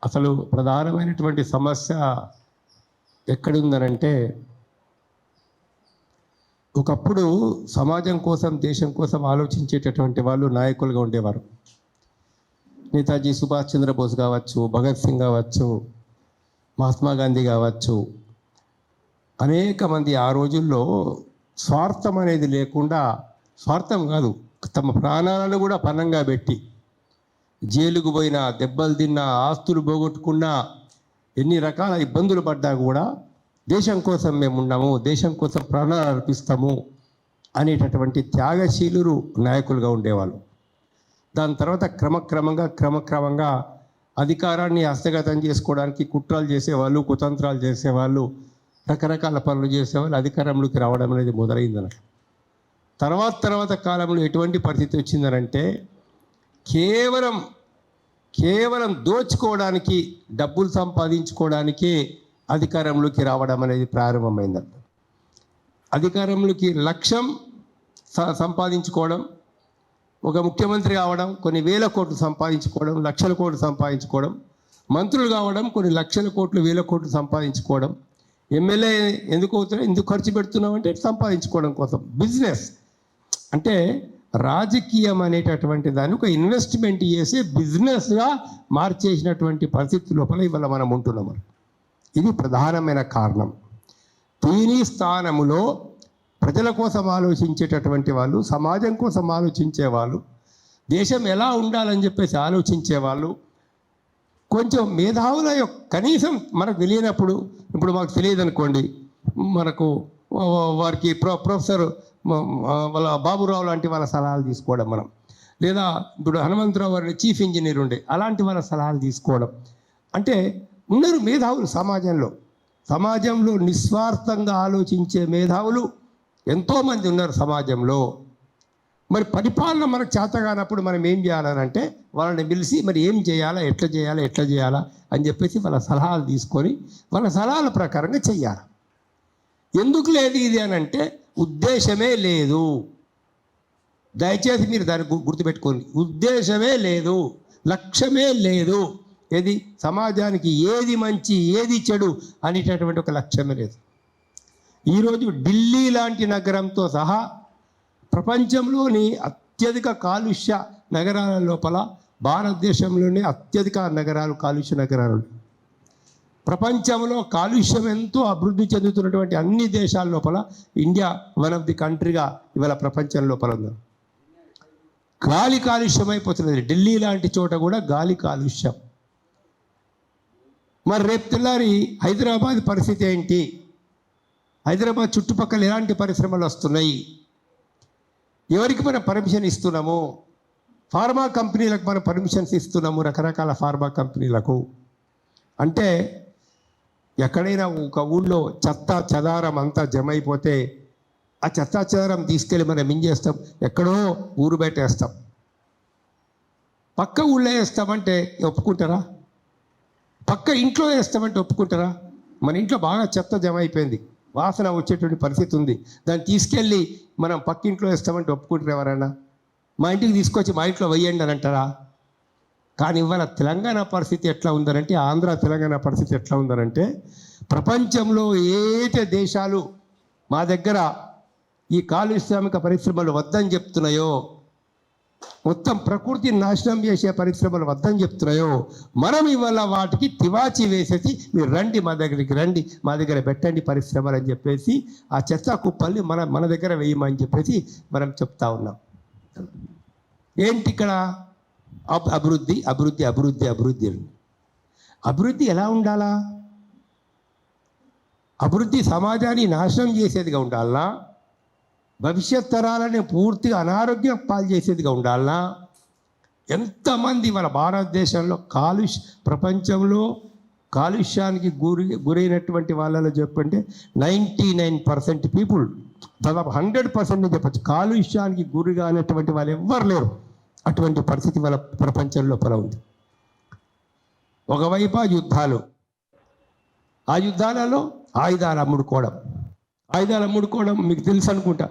అసలు ప్రధానమైనటువంటి సమస్య ఎక్కడుందనంటే, ఒకప్పుడు సమాజం కోసం దేశం కోసం ఆలోచించేటటువంటి వాళ్ళు నాయకులుగా ఉండేవారు. నేతాజీ సుభాష్ చంద్రబోస్ కావచ్చు, భగత్ సింగ్ కావచ్చు, మహాత్మా గాంధీ కావచ్చు, అనేక మంది ఆ రోజుల్లో స్వార్థం అనేది లేకుండా, స్వార్థం కాదు, తమ ప్రాణాలను కూడా పణంగా పెట్టి జైలుకు పోయినా, దెబ్బలు తిన్నా, ఆస్తులు పోగొట్టుకున్నా, ఎన్ని రకాల ఇబ్బందులు పడ్డా కూడా దేశం కోసం మేము ఉన్నాము, దేశం కోసం ప్రాణాలు అర్పిస్తాము అనేటటువంటి త్యాగశీలురు నాయకులుగా ఉండేవాళ్ళు. దాని తర్వాత క్రమక్రమంగా అధికారాన్ని హస్తగతం చేసుకోవడానికి కుట్రలు చేసేవాళ్ళు, కుతంత్రాలు చేసేవాళ్ళు, రకరకాల పనులు చేసేవాళ్ళు అధికారంలోకి రావడం అనేది మొదలైందన్నట్టు. తర్వాత కాలంలో ఎటువంటి పరిస్థితి వచ్చిందనంటే, కేవలం దోచుకోవడానికి, డబ్బులు సంపాదించుకోవడానికి అధికారంలోకి రావడం అనేది ప్రారంభమైందంట. అధికారంలోకి లక్ష్యం సంపాదించుకోవడం, ఒక ముఖ్యమంత్రి కావడం, కొన్ని వేల కోట్లు సంపాదించుకోవడం, లక్షల కోట్లు సంపాదించుకోవడం, మంత్రులు కావడం, కొన్ని లక్షల కోట్లు వేల కోట్లు సంపాదించుకోవడం, ఎమ్మెల్యే ఎందుకు అవుతున్నావు, ఎందుకు ఖర్చు పెడుతున్నావు అంటే సంపాదించుకోవడం కోసం. బిజినెస్ అంటే రాజకీయం అనేటటువంటి దాన్ని ఒక ఇన్వెస్ట్మెంట్ చేసి బిజినెస్గా మార్చేసినటువంటి పరిస్థితి లోపల ఇవాళ మనం ఉంటున్నాం. ఇది ప్రధానమైన కారణం. దీని స్థానములో ప్రజల కోసం ఆలోచించేటటువంటి వాళ్ళు, సమాజం కోసం ఆలోచించే వాళ్ళు, దేశం ఎలా ఉండాలని చెప్పేసి ఆలోచించే వాళ్ళు, కొంచెం మేధావుల యొక్క కనీసం మనకు తెలియనప్పుడు, ఇప్పుడు మాకు తెలియదు అనుకోండి, మనకు వారికి ప్రొఫెసర్ వాళ్ళ బాబురావు లాంటి వాళ్ళ సలహాలు తీసుకోవడం మనం, లేదా ఇప్పుడు హనుమంతరావు వారి చీఫ్ ఇంజనీర్ ఉండే అలాంటి వాళ్ళ సలహాలు తీసుకోవడం. అంటే ఉన్నారు మేధావులు సమాజంలో నిస్వార్థంగా ఆలోచించే మేధావులు ఎంతోమంది ఉన్నారు సమాజంలో. మరి పరిపాలన మనకు చేతగానప్పుడు మనం ఏం చేయాలనంటే, వాళ్ళని పిలిచి మరి ఏం చేయాలా, ఎట్లా చేయాలా అని చెప్పేసి వాళ్ళ సలహాలు తీసుకొని వాళ్ళ సలహాల ప్రకారంగా చెయ్యాలి. ఎందుకు లేదు ఇది అని అంటే, ఉద్దేశమే లేదు. దయచేసి మీరు దాన్ని గుర్తుపెట్టుకోండి. ఉద్దేశమే లేదు, లక్ష్యమే లేదు. ఏది సమాజానికి ఏది మంచి, ఏది చెడు అనేటటువంటి ఒక లక్ష్యమే లేదు. ఈరోజు ఢిల్లీ లాంటి నగరంతో సహా ప్రపంచంలోని అత్యధిక కాలుష్య నగరాల లోపల భారతదేశంలోనే అత్యధిక నగరాలు కాలుష్య నగరాలు. ప్రపంచంలో కాలుష్యం ఎంతో అభివృద్ధి చెందుతున్నటువంటి అన్ని దేశాల లోపల ఇండియా వన్ ఆఫ్ ది కంట్రీగా ఇవాళ ప్రపంచం లోపల ఉంది. గాలి కాలుష్యం అయిపోతున్నది. ఢిల్లీ లాంటి చోట కూడా గాలి కాలుష్యం. మరి రేపు తెల్లారి హైదరాబాద్ పరిస్థితి ఏంటి? హైదరాబాద్ చుట్టుపక్కల ఎలాంటి పరిశ్రమలు వస్తున్నాయి? ఎవరికి మనం పర్మిషన్ ఇస్తున్నాము? ఫార్మా కంపెనీలకు మనం పర్మిషన్స్ ఇస్తున్నాము, రకరకాల ఫార్మా కంపెనీలకు. అంటే ఎక్కడైనా ఒక ఊళ్ళో చెత్త చెదారం అంతా జమ అయిపోతే ఆ చెత్త చెదారం తీసుకెళ్ళి మనం ఏం చేస్తాం? ఎక్కడో ఊరు బయట వేస్తాం. పక్క ఊళ్ళో వేస్తామంటే ఒప్పుకుంటారా? పక్క ఇంట్లో వేస్తామంటే ఒప్పుకుంటారా? మన ఇంట్లో బాగా చెత్త జమ అయిపోయింది, వాసన వచ్చేటువంటి పరిస్థితి ఉంది, దాన్ని తీసుకెళ్ళి మనం పక్కింట్లో వేస్తామంటే ఒప్పుకుంటారు ఎవరైనా? మా ఇంటికి తీసుకొచ్చి మా ఇంట్లో వేయండి అని అంటారా? కానీ ఇవాళ తెలంగాణ పరిస్థితి ఎట్లా ఉందనంటే, ఆంధ్ర తెలంగాణ పరిస్థితి ఎట్లా ఉందనంటే, ప్రపంచంలో ఏటే దేశాలు మా దగ్గర ఈ కాలుష్యామిక పరిశ్రమలు వద్దని చెప్తున్నాయో, మొత్తం ప్రకృతిని నాశనం చేసే పరిశ్రమలు వద్దని చెప్తున్నాయో, మనం ఇవాళ వాటికి తివాచి వేసేసి మీరు రండి, మా దగ్గరికి రండి, మా దగ్గర పెట్టండి పరిశ్రమలు అని చెప్పేసి ఆ చెత్త కుప్పల్ని మన దగ్గర వేయమని చెప్పేసి మనం చెప్తా ఉన్నాం. ఏంటి ఇక్కడ? అభివృద్ధి అభివృద్ధి అభివృద్ధి అభివృద్ధి. అభివృద్ధి ఎలా ఉండాలా? అభివృద్ధి సమాజాన్ని నాశనం చేసేదిగా ఉండాలనా? భవిష్యత్ తరాలని పూర్తిగా అనారోగ్యం పాలు చేసేదిగా ఉండాలనా? ఎంతమంది మన భారతదేశంలో ప్రపంచంలో కాలుష్యానికి గురైనటువంటి వాళ్ళలో చెప్పంటే 99% పీపుల్, దాదాపు 100% చెప్పచ్చు, కాలుష్యానికి గురిగా అనేటువంటి వాళ్ళు ఎవ్వరు లేరు. అటువంటి పరిస్థితి వాళ్ళ ప్రపంచం లోపల ఉంది. ఒకవైపు ఆ యుద్ధాలలో ఆయుధాలు అమ్ముడుకోవడం మీకు తెలుసు అనుకుంటా.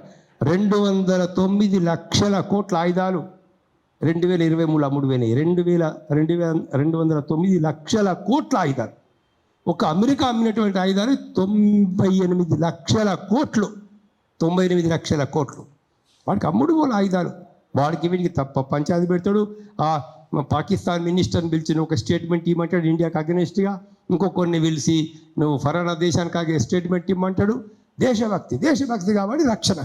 209 లక్షల కోట్ల ఆయుధాలు 2023 అమ్ముడుపోయినాయి 2,209 లక్షల కోట్ల ఆయుధాలు. ఒక అమెరికా అమ్మినటువంటి ఆయుధాలు 98 లక్షల కోట్లు. 98 లక్షల కోట్లు వాడికి అమ్ముడు పోల ఆయుధాలు. వాడికి వీడికి తప్ప పంచాయతీ పెడతాడు. ఆ పాకిస్తాన్ మినిస్టర్ని పిలిచి నువ్వు ఒక స్టేట్మెంట్ ఇవ్వమంటాడు ఇండియాకి అగెనిస్ట్గా. ఇంకొకరిని పిలిచి నువ్వు ఫలానా దేశానికి స్టేట్మెంట్ ఇవ్వమంటాడు. దేశభక్తి కాబట్టి రక్షణ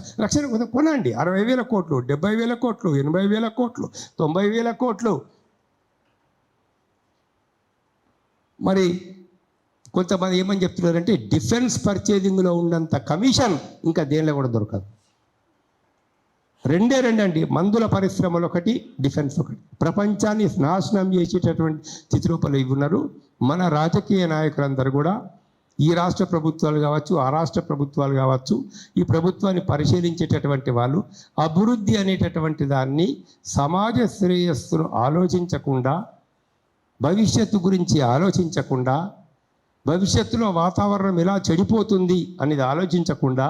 కొనండి. 60,000 కోట్లు, 70,000 కోట్లు, 80,000 కోట్లు, 90,000 కోట్లు. మరి కొంతమంది ఏమని చెప్తున్నారంటే డిఫెన్స్ పర్చేజింగ్లో ఉన్నంత కమిషన్ ఇంకా దేనిలో కూడా దొరకదు. రెండే అండి, మందుల పరిశ్రమలు ఒకటి, డిఫెన్స్ ఒకటి. ప్రపంచాన్ని నాశనం చేసేటటువంటి స్థితిలోపల ఉన్నారు మన రాజకీయ నాయకులందరూ కూడా. ఈ రాష్ట్ర ప్రభుత్వాలు కావచ్చు, ఆ రాష్ట్ర ప్రభుత్వాలు కావచ్చు, ఈ ప్రభుత్వాన్ని పరిశీలించేటటువంటి వాళ్ళు అభివృద్ధి అనేటటువంటి దాన్ని సమాజ శ్రేయస్సును ఆలోచించకుండా, భవిష్యత్తు గురించి ఆలోచించకుండా, భవిష్యత్తులో వాతావరణం ఎలా చెడిపోతుంది అనేది ఆలోచించకుండా,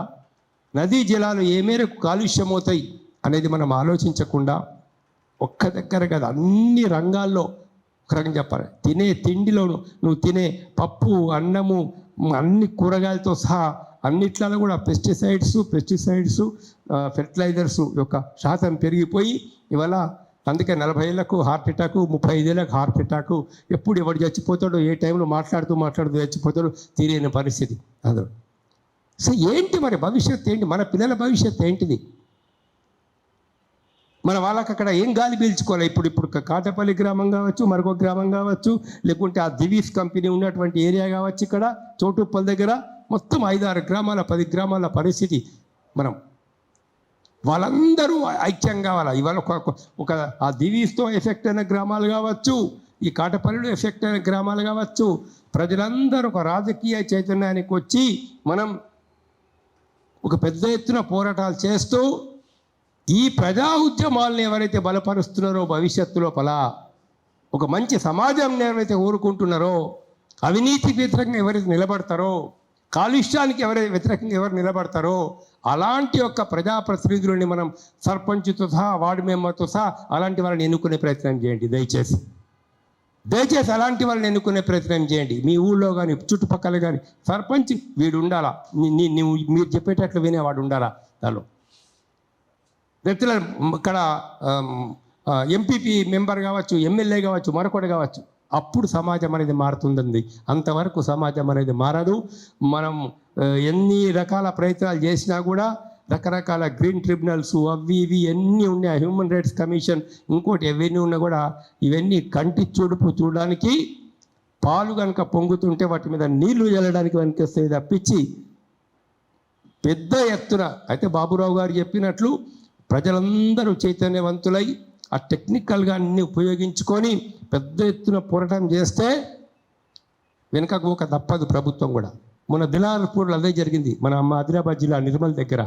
నదీ జలాలు ఏ మేరకు కాలుష్యమవుతాయి అనేది మనం ఆలోచించకుండా, ఒక్క దగ్గర కదా అన్ని రంగాల్లో ఒక రకం చెప్పాలి. తినే తిండిలోను నువ్వు తినే పప్పు, అన్నము, అన్ని కూరగాయలతో సహా అన్నిట్లలో కూడా పెస్టిసైడ్స్ ఫెర్టిలైజర్స్ యొక్క శాతం పెరిగిపోయి ఇవాళ అందుకే 40 ఏళ్లకు హార్ట్ అటాకు, 35 ఏళ్ళకు హార్ట్ అటాకు, ఎప్పుడు ఎవడు చచ్చిపోతాడో, ఏ టైంలో మాట్లాడుతూ చచ్చిపోతాడో తెలియని పరిస్థితి అందులో. సో ఏంటి మరి భవిష్యత్తు ఏంటి? మన పిల్లల భవిష్యత్తు ఏంటిది? మన వాళ్ళకి అక్కడ ఏం గాలి పీల్చుకోవాలి? ఇప్పుడు కాటపల్లి గ్రామం కావచ్చు, మరొక గ్రామం కావచ్చు, లేకుంటే ఆ దివీస్ కంపెనీ ఉన్నటువంటి ఏరియా కావచ్చు, ఇక్కడ చోటుప్పల్ దగ్గర మొత్తం 5-6 గ్రామాల 10 గ్రామాల పరిస్థితి. మనం వాళ్ళందరూ ఐక్యం కావాలి. ఇవాళ ఒక ఆ దివీస్తో ఎఫెక్ట్ అయిన గ్రామాలు కావచ్చు, ఈ కాటపల్లిలో ఎఫెక్ట్ అయిన గ్రామాలు కావచ్చు, ప్రజలందరూ ఒక రాజకీయ చైతన్యానికి వచ్చి మనం ఒక పెద్ద ఎత్తున పోరాటాలు చేస్తూ ఈ ప్రజా ఉద్యమాలను ఎవరైతే బలపరుస్తున్నారో, భవిష్యత్తు లోపల ఒక మంచి సమాజం ఎవరైతే కోరుకుంటున్నారో, అవినీతి వ్యతిరేకంగా ఎవరైతే నిలబడతారో, కాలుష్యానికి ఎవరైతే వ్యతిరేకంగా ఎవరు నిలబడతారో అలాంటి యొక్క ప్రజాప్రతినిధులని మనం సర్పంచ్తో సహా, వార్డు మెంబర్తో సహా అలాంటి వాళ్ళని ఎన్నుకునే ప్రయత్నం చేయండి. దయచేసి అలాంటి వాళ్ళని ఎన్నుకునే ప్రయత్నం చేయండి. మీ ఊళ్ళో కానీ చుట్టుపక్కల కానీ సర్పంచ్ వీడు ఉండాలా, మీరు చెప్పేటట్లు వినేవాడు ఉండాలా. దానిలో వ్యక్తుల ఇక్కడ ఎంపీపీ మెంబర్ కావచ్చు, ఎమ్మెల్యే కావచ్చు, మరొకటి కావచ్చు. అప్పుడు సమాజం అనేది మారుతుందండి. అంతవరకు సమాజం అనేది మారదు. మనం ఎన్ని రకాల ప్రయత్నాలు చేసినా కూడా రకరకాల గ్రీన్ ట్రిబ్యునల్స్ అవి ఇవి ఎన్ని ఉన్నాయి, హ్యూమన్ రైట్స్ కమిషన్, ఇంకోటి ఎవన్నీ ఉన్నా కూడా ఇవన్నీ కంటి చూడుపు చూడడానికి, పాలు కనుక పొంగుతుంటే వాటి మీద నీళ్లు చల్లడానికి వనికిస్తాయి తప్పించి పెద్ద ఎత్తున. అయితే బాబురావు గారు చెప్పినట్లు ప్రజలందరూ చైతన్యవంతులై ఆ టెక్నికల్గా అన్ని ఉపయోగించుకొని పెద్ద ఎత్తున పోరాటం చేస్తే వెనుకకు ఒక తప్పదు ప్రభుత్వం కూడా. మన దిలావర్పూర్లో అదే జరిగింది. మన ఆదిలాబాద్ జిల్లా నిర్మల్ దగ్గర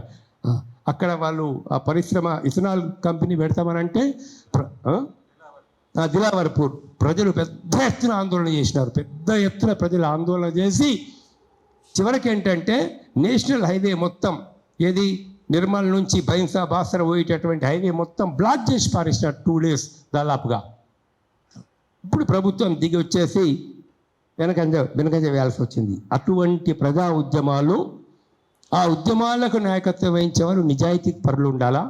అక్కడ వాళ్ళు ఆ పరిశ్రమ ఇథనాల్ కంపెనీ పెడతామనంటే దిలావర్పూర్ ప్రజలు పెద్ద ఎత్తున ఆందోళన చేసినారు. పెద్ద ఎత్తున ప్రజలు ఆందోళన చేసి చివరికి ఏంటంటే నేషనల్ హైవే మొత్తం, ఏది నిర్మల్ నుంచి బైన్సా బాసర పోయేటటువంటి హైవే మొత్తం బ్లాక్ చేసి పారేసినారు 2 days దాదాపుగా. ఇప్పుడు ప్రభుత్వం దిగి వచ్చేసి వెనకంజ వేయాల్సి వచ్చింది. అటువంటి ప్రజా ఉద్యమాలు, ఆ ఉద్యమాలకు నాయకత్వం వహించే వాళ్ళు నిజాయితీ పరులు ఉండాలా.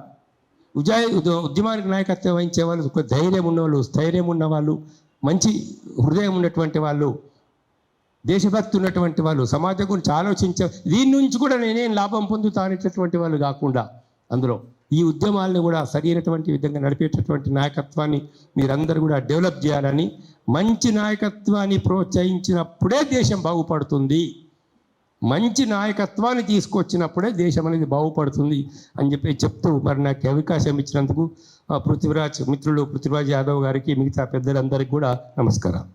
ఉద్యమానికి నాయకత్వం వహించే వాళ్ళు ఒక ధైర్యం ఉన్నవాళ్ళు, స్థైర్యం ఉన్నవాళ్ళు, మంచి హృదయం ఉన్నటువంటి వాళ్ళు, దేశభక్తి ఉన్నటువంటి వాళ్ళు, సమాజం గురించి ఆలోచించే, దీని నుంచి కూడా నేనేం లాభం పొందుతా అనేటటువంటి వాళ్ళు కాకుండా అందులో ఈ ఉద్యమాలను కూడా సరైనటువంటి విధంగా నడిపేటటువంటి నాయకత్వాన్ని మీరందరూ కూడా డెవలప్ చేయాలని, మంచి నాయకత్వాన్ని ప్రోత్సహించినప్పుడే దేశం బాగుపడుతుంది, మంచి నాయకత్వాన్ని తీసుకొచ్చినప్పుడే దేశం అనేది బాగుపడుతుంది అని చెప్తూ మరి నాకు అవకాశం ఇచ్చినందుకు పృథ్వీరాజ్ యాదవ్ గారికి, మిగతా పెద్దలందరికీ కూడా నమస్కారం.